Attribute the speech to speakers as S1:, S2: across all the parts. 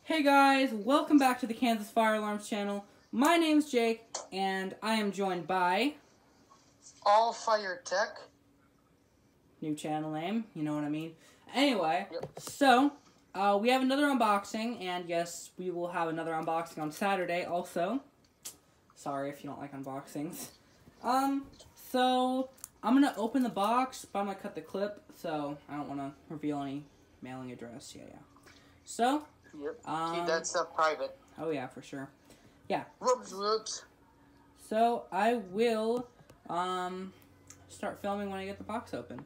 S1: Hey guys, welcome back to the Kansas Fire Alarms channel. My name's Jake, and I am joined by...
S2: All Fire Tech.
S1: New channel name, you know what I mean. Anyway,
S2: Yep.
S1: So, we have another unboxing, and yes, we will have another unboxing on Saturday also. Sorry if you don't like unboxings. So, I'm going to open the box, but I'm going to cut the clip, so I don't want to reveal any mailing address. Yeah. So...
S2: Yep. Keep that stuff private.
S1: Oh yeah, for sure. Yeah.
S2: Whoops.
S1: So I will start filming when I get the box open.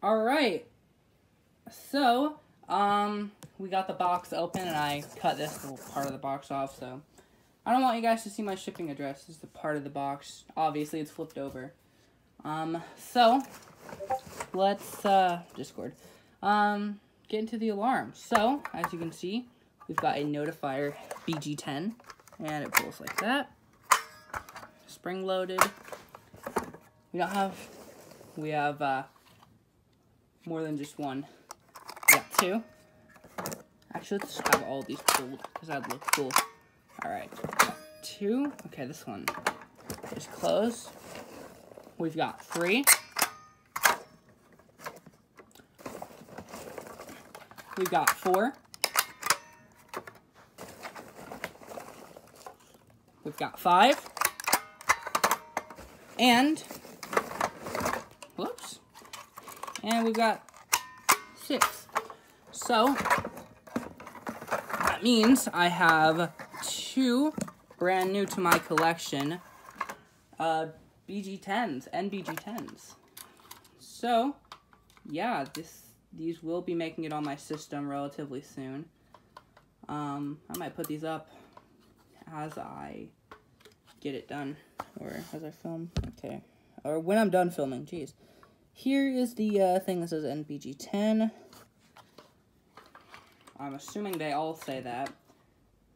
S1: Alright. So, we got the box open and I cut this little part of the box off, so I don't want you guys to see my shipping address. This is the part of the box. Obviously it's flipped over. So let's Discord. Get into the alarm. So, as you can see, we've got a notifier BG10, and it pulls like that. Spring loaded. We have more than just one. We got two. Actually, let's just have all these pulled, because that'd look cool. Alright, two. Okay, this one is closed. We've got three. We've got four. We've got five. And, whoops. And we've got six. So, that means I have two brand new to my collection BG10s, NBG10s. So, yeah, these will be making it on my system relatively soon. I might put these up as I get it done, or as I film. Okay, or when I'm done filming. Jeez. Here is the thing that says NBG10. I'm assuming they all say that.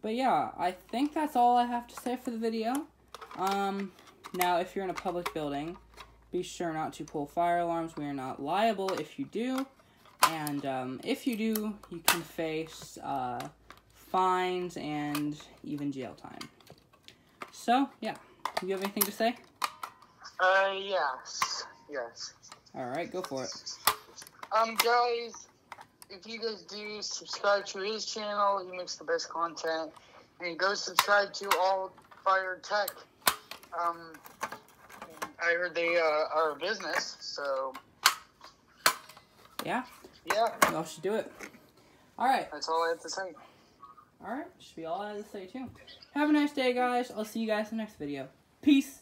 S1: But yeah, I think that's all I have to say for the video. Now, if you're in a public building, be sure not to pull fire alarms. We are not liable if you do. And if you do, you can face fines and even jail time. So, yeah. Do you have anything to say?
S2: Yes.
S1: Alright, go for it.
S2: Guys, if you guys do subscribe to his channel, he makes the best content. And go subscribe to All Fire Tech. I heard they are a business, so...
S1: Yeah?
S2: Yeah.
S1: Y'all should do it. Alright.
S2: That's all I have to say.
S1: Alright, should be all I have to say too. Have a nice day, guys. I'll see you guys in the next video. Peace.